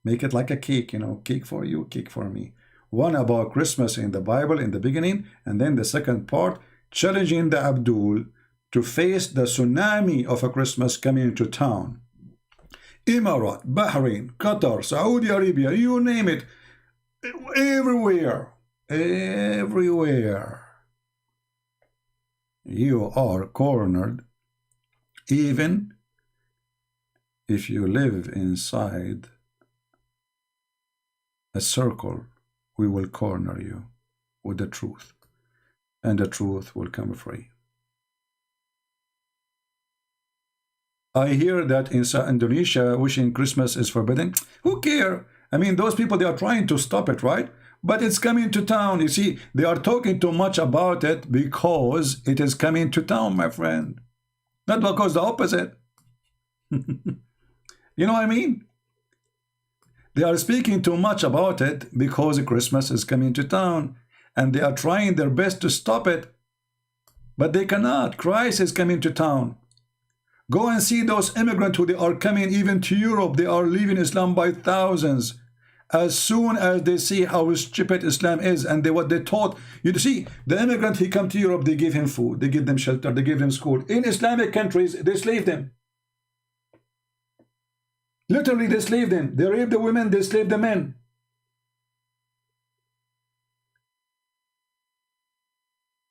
make it like a cake, you know, cake for you, cake for me. One about Christmas in the Bible in the beginning, and then the second part, challenging the Abdul to face the tsunami of a Christmas coming into town. Emirat, Bahrain, Qatar, Saudi Arabia, you name it, everywhere, everywhere. You are cornered, even if you live inside a circle. We will corner you with the truth, and the truth will come free. I hear that in Indonesia, wishing Christmas is forbidden. Who care? I mean, those people, they are trying to stop it, right? but it's coming to town. You see, they are talking too much about it because it is coming to town, my friend. Not because the opposite. You know what I mean? They are speaking too much about it because Christmas is coming to town, and they are trying their best to stop it, but they cannot. Christ is coming to town. Go and see those immigrants who they are coming even to Europe. They are leaving Islam by thousands. As soon as they see how stupid Islam is and what they taught. You see, the immigrant, he come to Europe, they give him food, they give them shelter, they give them school. In Islamic countries, they slave them. Literally, they slave them. They rape the women, they slave the men.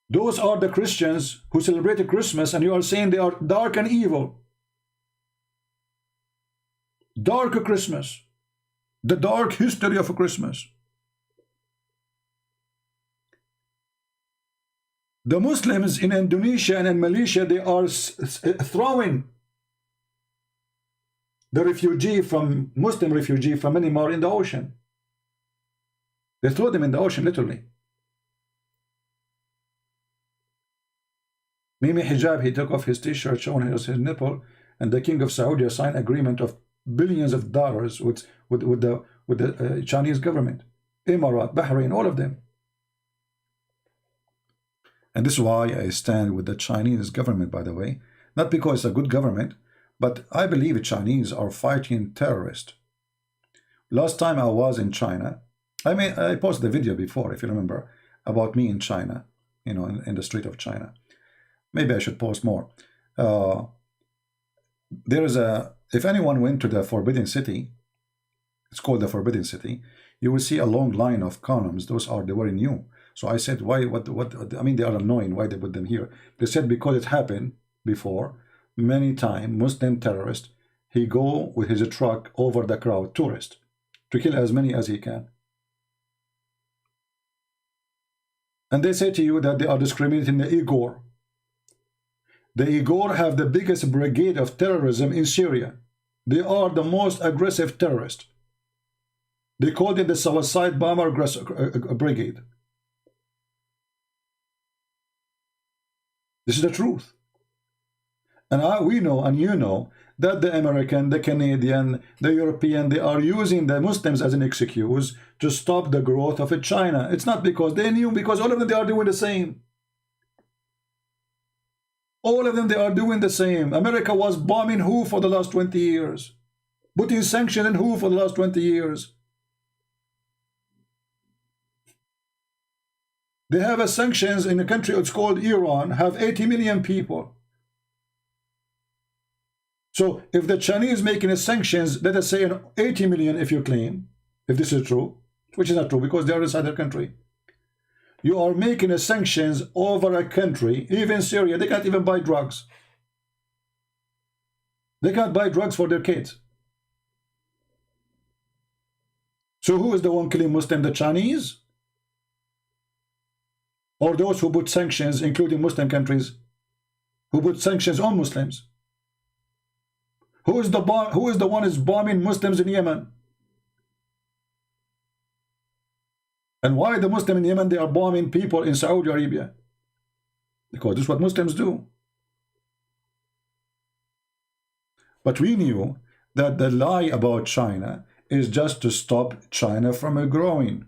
Those are the Christians who celebrate Christmas, and you are saying they are dark and evil. Dark Christmas. The dark history of Christmas. The Muslims in Indonesia and in Malaysia, they are throwing the Muslim refugee from Myanmar in the ocean. They throw them in the ocean, literally. Mimi Hijab, he took off his t-shirt showing his nipple, and the king of Saudi signed agreement of billions of dollars with the Chinese government, Emirat, Bahrain, all of them. And this is why I stand with the Chinese government, by the way, not because it's a good government, but I believe the Chinese are fighting terrorists. Last time I was in China, I posted a video before, if you remember, about me in China, you know, in the street of China. Maybe I should post more. There is if anyone went to the Forbidden City, it's called the Forbidden City, you will see a long line of columns. They were new. So I said, why, I mean, they are annoying. Why they put them here? They said, because it happened before, many times, Muslim terrorist, he go with his truck over the crowd, tourist, to kill as many as he can. And they say to you that they are discriminating the Uyghur. The Uyghur have the biggest brigade of terrorism in Syria. They are the most aggressive terrorists. They called it the suicide bomber brigade. This is the truth. And we know, and you know, that the American, the Canadian, the European, they are using the Muslims as an excuse to stop the growth of China. It's not because they knew, because all of them, they are doing the same. All of them, they are doing the same. America was bombing who for the last 20 years? Putting sanctions in who for the last 20 years? They have a sanctions in a country, it's called Iran, have 80 million people. So if the Chinese making a sanctions, let us say 80 million, if you claim, if this is true, which is not true because they are inside their country. You are making a sanctions over a country, even Syria, they can't even buy drugs. They can't buy drugs for their kids. So who is the one killing Muslim, the Chinese? Or those who put sanctions, including Muslim countries, who put sanctions on Muslims? Who is the one who is bombing Muslims in Yemen? And why the Muslim in Yemen, they are bombing people in Saudi Arabia? Because this is what Muslims do. But we knew that the lie about China is just to stop China from growing.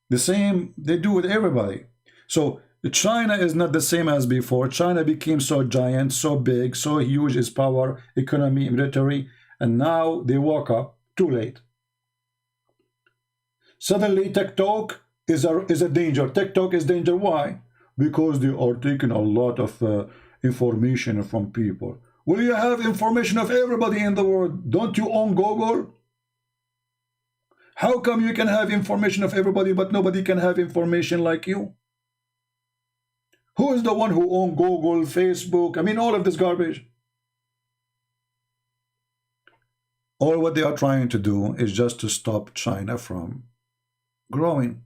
The same they do with everybody. So China is not the same as before. China became so giant, so big, so huge, its power, economy, military, and now they woke up too late. Suddenly TikTok is a danger. TikTok is danger. Why? Because they are taking a lot of information from people. Will you have information of everybody in the world? Don't you own Google? How come you can have information of everybody but nobody can have information like you? Who is the one who owns Google, Facebook? I mean, all of this garbage. All what they are trying to do is just to stop China from growing.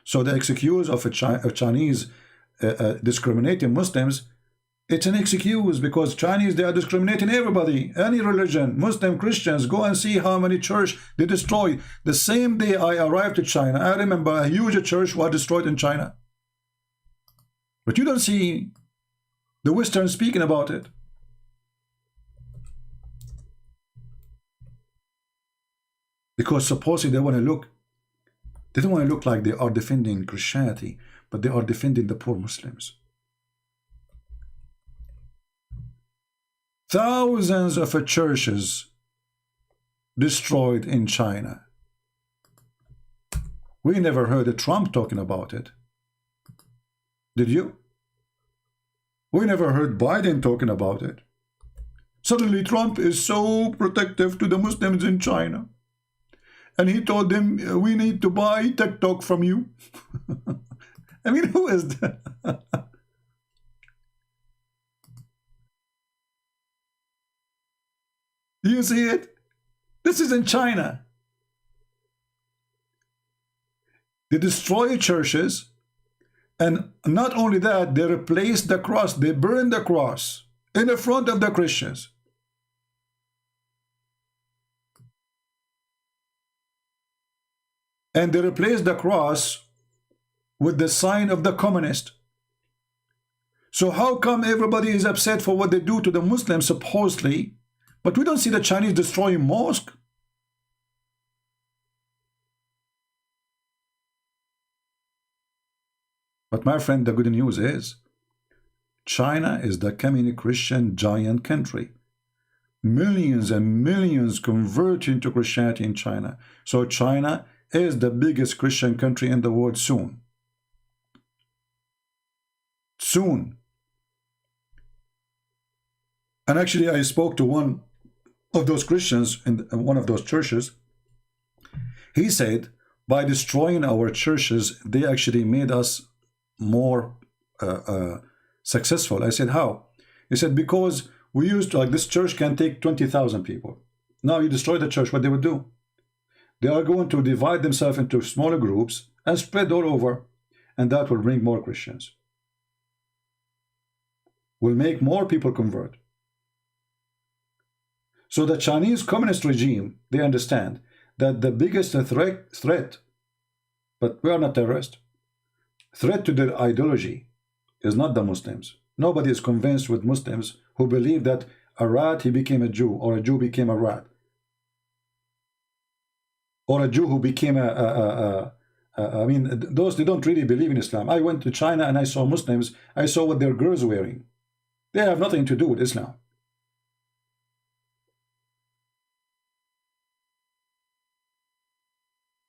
So the excuse of Chinese discriminating Muslims, It's an excuse because Chinese, they are discriminating everybody, any religion, Muslim, Christians. Go and see how many church they destroyed. The same day I arrived to China, I remember a huge church was destroyed in China. But you don't see the Western speaking about it. Because supposedly they want to look, they don't want to look like they are defending Christianity, but they are defending the poor Muslims. Thousands of churches destroyed in China. We never heard Trump talking about it. Did you? We never heard Biden talking about it. Suddenly Trump is so protective to the Muslims in China. And he told them, we need to buy TikTok from you. I mean, who is that? You see it? This is in China. They destroy churches, and not only that, they replace the cross, they burn the cross in the front of the Christians. And they replace the cross with the sign of the communist. So how come everybody is upset for what they do to the Muslims supposedly, but we don't see the Chinese destroying mosques? But my friend, the good news is China is the communist Christian giant country. Millions and millions convert into Christianity in China. So China is the biggest Christian country in the world soon. Soon. And actually I spoke to one of those Christians in one of those churches. He said, by destroying our churches, they actually made us more successful. I said, how? He said, because we used to, like, this church can take 20,000 people. Now you destroy the church, what they would do? They are going to divide themselves into smaller groups and spread all over, and that will bring more Christians. Will make more people convert. So the Chinese communist regime, they understand that the biggest threat, but we are not terrorists, threat to their ideology is not the Muslims. Nobody is convinced with Muslims who believe that a rat, he became a Jew, or a Jew became a rat, or a Jew who became I mean, those, they don't really believe in Islam. I went to China and I saw Muslims. I saw what their girls were wearing. They have nothing to do with Islam.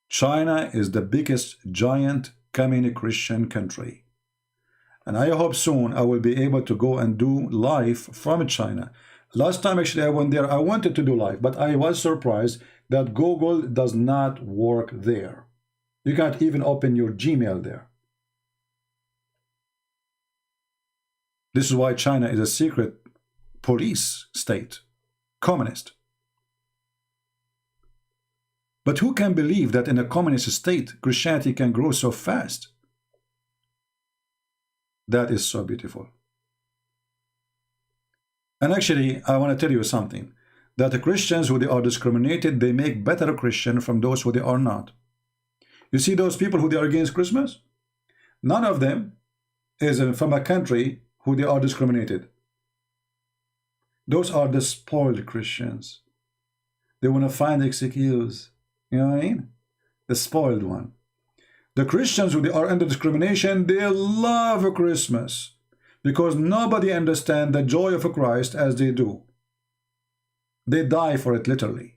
China is the biggest giant communist Christian country. And I hope soon I will be able to go and do live from China. Last time actually I went there, I wanted to do live, but I was surprised that Google does not work there. You can't even open your Gmail there. This is why China is a secret police state, communist. But who can believe that in a communist state, Christianity can grow so fast? That is so beautiful. And actually, I want to tell you something, that the Christians who they are discriminated, they make better Christian from those who they are not. You see those people who they are against Christmas? None of them is from a country who they are discriminated. Those are the spoiled Christians. They want to find excuse. You know what I mean? The spoiled one. The Christians who they are under discrimination, they love Christmas because nobody understands the joy of Christ as they do. They die for it literally.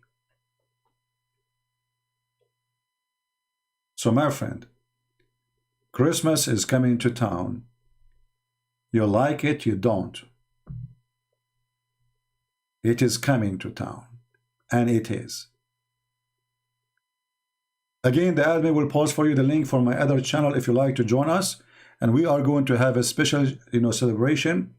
So my friend, Christmas is coming to town. You like it, you don't. It is coming to town, and it is. Again, the admin will post for you the link for my other channel if you like to join us, and we are going to have a special, celebration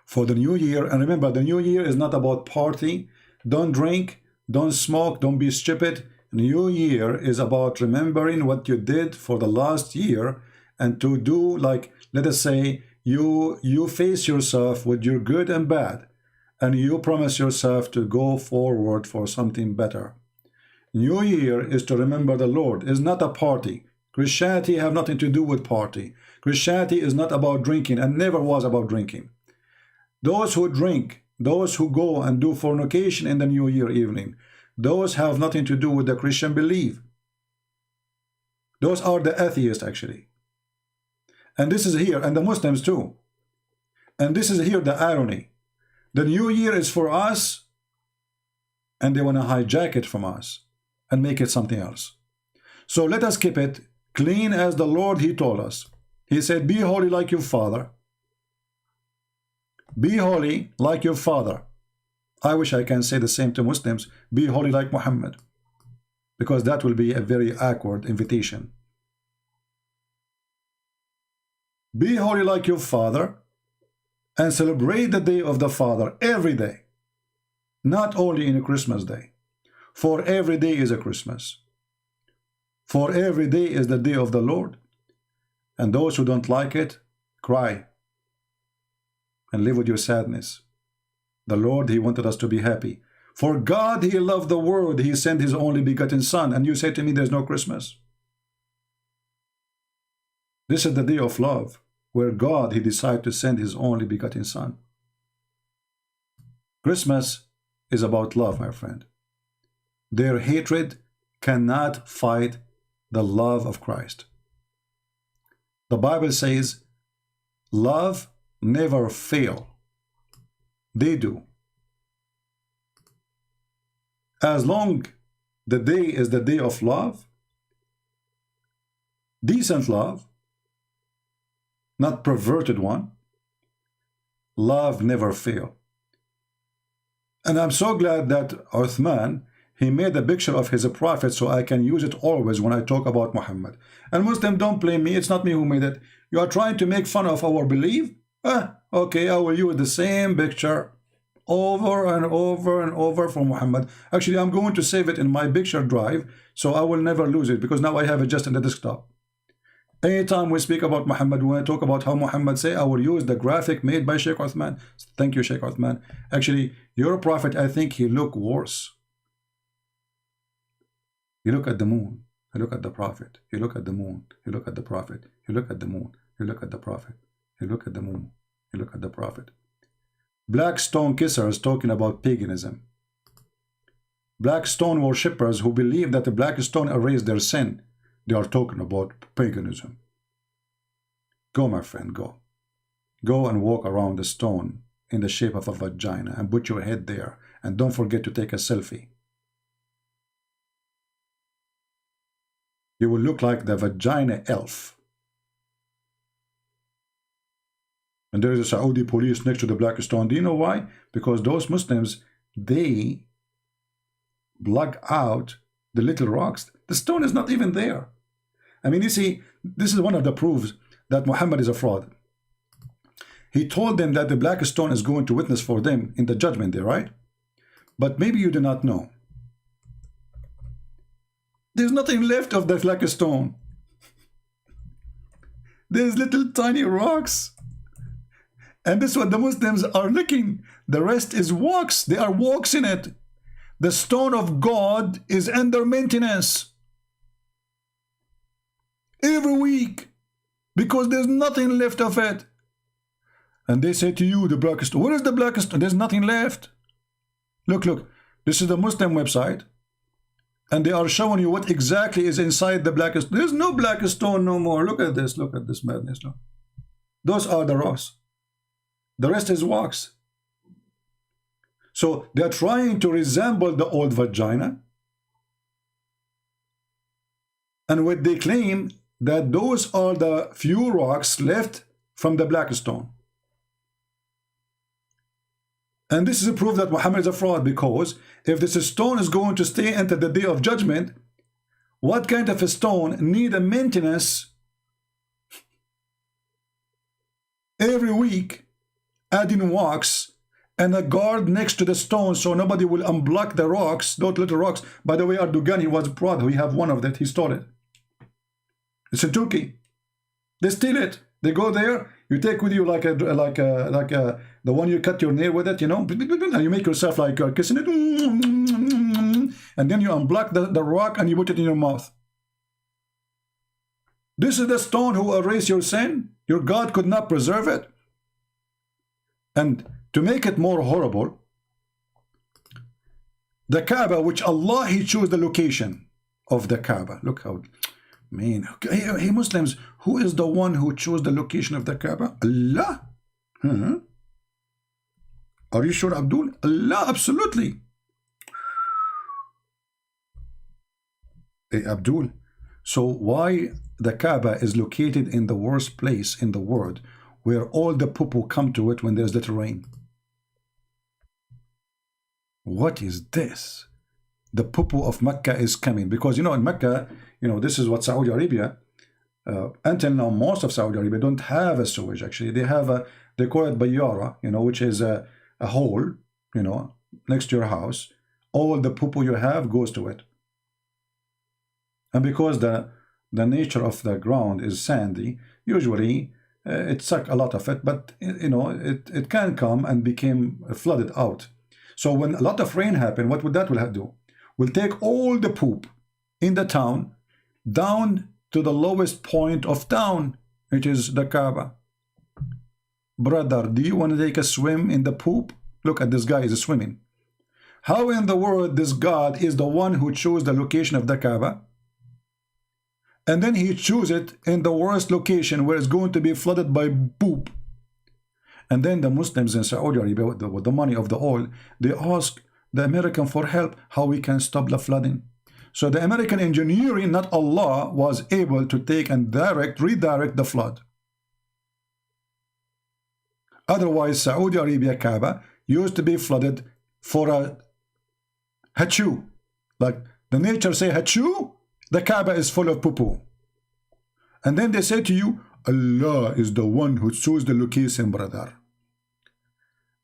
for the new year. And remember, the new year is not about party. Don't drink, don't smoke, don't be stupid. New year is about remembering what you did for the last year and to do, like, let us say, you face yourself with your good and bad, and you promise yourself to go forward for something better. New Year is to remember the Lord. It's not a party. Christianity have nothing to do with party. Christianity is not about drinking, and never was about drinking. Those who drink, those who go and do fornication in the New Year evening, those have nothing to do with the Christian belief. Those are the atheists, actually. And this is here, and the Muslims too. And this is here the irony. The New Year is for us, and they want to hijack it from us and make it something else. So let us keep it clean as the Lord, He told us. He said, be holy like your Father. Be holy like your Father. I wish I can say the same to Muslims. Be holy like Muhammad. Because that will be a very awkward invitation. Be holy like your Father, and celebrate the day of the Father every day. Not only in a Christmas day. For every day is a Christmas. For every day is the day of the Lord. And those who don't like it, cry. And live with your sadness. The Lord, He wanted us to be happy. For God, He loved the world. He sent His only begotten Son. And you say to me, there's no Christmas. This is the day of love, where God, He decided to send His only begotten Son. Christmas is about love, my friend. Their hatred cannot fight the love of Christ. The Bible says, love never fail. They do. As long the day is the day of love, decent love, not perverted one, love never fail. And I'm so glad that Uthman, he made a picture of his prophet so I can use it always when I talk about Muhammad. And Muslim, don't blame me, it's not me who made it. You are trying to make fun of our belief? Okay, I will use the same picture over and over and over for Muhammad. Actually, I'm going to save it in my picture drive so I will never lose it, because now I have it just in the desktop. Anytime we speak about Muhammad, when I talk about how Muhammad say, I will use the graphic made by Sheikh Uthman. Thank you, Sheikh Uthman. Actually, your prophet, I think he look worse. You look at the moon, you look at the prophet, you look at the moon, you look at the prophet, you look at the moon, you look at the prophet, you look at the moon, you look at the prophet. Black stone kissers talking about paganism. Black stone worshippers who believe that the black stone erased their sin. They are talking about paganism. Go, my friend, go. Go and walk around the stone in the shape of a vagina and put your head there. And don't forget to take a selfie. You will look like the vagina elf. And there is a Saudi police next to the black stone. Do you know why? Because those Muslims, they block out the little rocks. The stone is not even there. I mean, you see, this is one of the proofs that Muhammad is a fraud. He told them that the black stone is going to witness for them in the judgment day, right? But maybe you do not know. There's nothing left of the black stone. There's little tiny rocks. And this is what the Muslims are looking. The rest is walks. There are walks in it. The stone of God is under maintenance every week because there's nothing left of it. And they say to you, the black stone, where is the black stone? There's nothing left. Look, look, this is the Muslim website, and they are showing you what exactly is inside the black stone. There's no black stone no more. Look at this madness. Look. Those are the rocks. The rest is wax. So they're trying to resemble the old vagina. And what they claim that those are the few rocks left from the black stone. And this is a proof that Muhammad is a fraud, because if this stone is going to stay until the day of judgment, what kind of a stone need a maintenance every week, adding wax and a guard next to the stone so nobody will unblock the rocks, those little rocks. By the way, Erdogan, he was proud. We have one of that. He stole it. It's in Turkey. They steal it. They go there. You take with you like the one you cut your nail with it, you know, and you make yourself like you're kissing it, and then you unblock the rock and you put it in your mouth. This is the stone who will erase your sin. Your God could not preserve it. And to make it more horrible, the Kaaba, which Allah, He chose the location of the Kaaba. Look how, man. Hey Muslims, who is the one who chose the location of the Kaaba? Allah. Are you sure, Abdul? Allah, absolutely. Hey, Abdul. So why the Kaaba is located in the worst place in the world, where all the poo-poo come to it when there's little rain? What is this? The poo-poo of Mecca is coming, because you know in Mecca, you know, this is what Saudi Arabia, until now most of Saudi Arabia don't have a sewage. Actually they have a, they call it bayara, you know, which is a hole, you know, next to your house. All the poo-poo you have goes to it. And because the nature of the ground is sandy, usually it sucks a lot of it, but you know, it can come and became flooded out. So when a lot of rain happen, what would that will do? We'll take all the poop in the town down to the lowest point of town, which is the Kaaba. Brother, do you want to take a swim in the poop? Look at this guy is swimming. How in the world this God is the one who chose the location of the Kaaba? And then he chose it in the worst location where it's going to be flooded by poop. And then the Muslims in Saudi Arabia, with the money of the oil, they ask the American for help, how we can stop the flooding. So the American engineering, not Allah, was able to take and redirect the flood. Otherwise, Saudi Arabia Kaaba used to be flooded for a hachu. Like the nature say hachu, the Kaaba is full of poo-poo. And then they say to you, Allah is the one who chose the location, brother.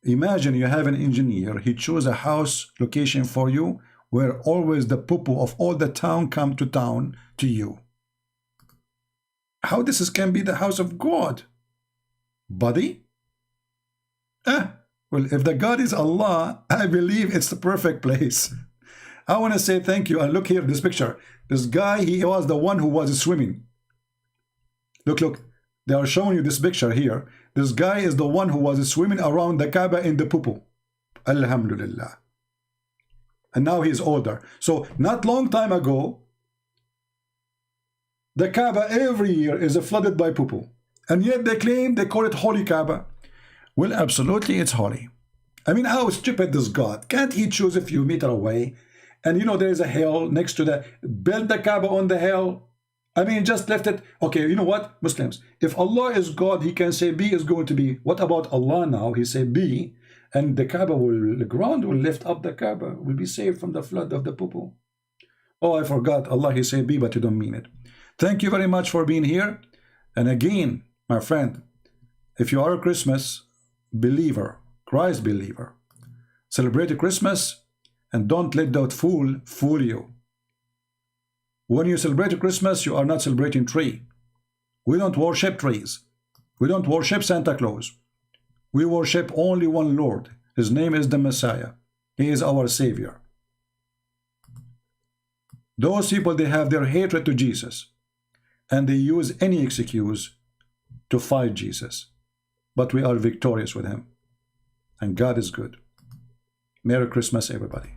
Imagine you have an engineer, he chose a house location for you where always the poo-poo of all the town come to town to you. How this can be the house of God? Buddy? Well, if the God is Allah, I believe it's the perfect place. I want to say thank you. And look here, this picture. This guy, he was the one who was swimming. Look. They are showing you this picture here. This guy is the one who was swimming around the Kaaba in the poo-poo. Alhamdulillah. And now he's older. So not long time ago, the Kaaba every year is flooded by poo-poo. And yet they claim, they call it Holy Kaaba. Well, absolutely it's holy. I mean, how stupid is God? Can't he choose a few meters away? And you know, there is a hill next to the, build the Kaaba on the hill. I mean, just left it. Okay, you know what, Muslims? If Allah is God, He can say B is going to be. What about Allah now? He say B, and the Kaaba will, the ground will lift up the Kaaba, will be saved from the flood of the poo-poo. Oh, I forgot. Allah, He say B, but you don't mean it. Thank you very much for being here. And again, my friend, if you are a Christmas believer, Christ believer, celebrate Christmas and don't let that fool you. When you celebrate Christmas, you are not celebrating tree. We don't worship trees. We don't worship Santa Claus. We worship only one Lord. His name is the Messiah. He is our Savior. Those people, they have their hatred to Jesus, and they use any excuse to fight Jesus. But we are victorious with Him, and God is good. Merry Christmas, everybody.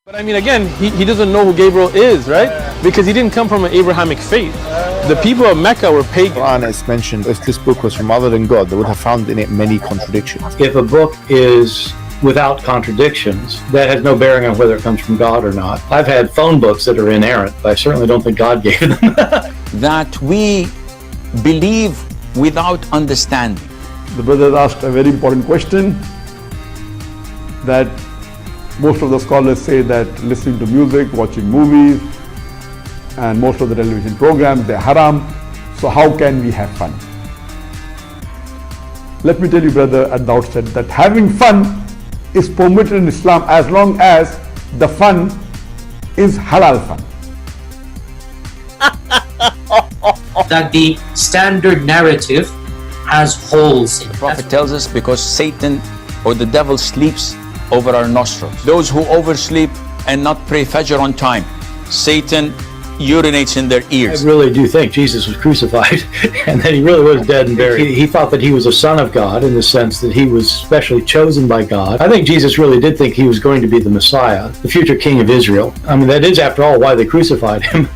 But I mean, again, he doesn't know who Gabriel is, right? Because he didn't come from an Abrahamic faith. The people of Mecca were pagan. Quran is mentioned, if this book was from other than God, they would have found in it many contradictions. If a book is without contradictions, that has no bearing on whether it comes from God or not. I've had phone books that are inerrant, but I certainly don't think God gave them. That we believe without understanding. The brother asked a very important question, that most of the scholars say that listening to music, watching movies, and most of the television programs, they're haram. So how can we have fun? Let me tell you, brother, at the outset that having fun is permitted in Islam as long as the fun is halal fun. That the standard narrative has holes in it. The Prophet tells us because Satan or the devil sleeps over our nostrils. Those who oversleep and not pray Fajr on time, Satan urinates in their ears. I really do think Jesus was crucified and that he really was dead and buried. He thought that he was a son of God in the sense that he was specially chosen by God. I think Jesus really did think he was going to be the Messiah, the future king of Israel. I mean, that is, after all, why they crucified him.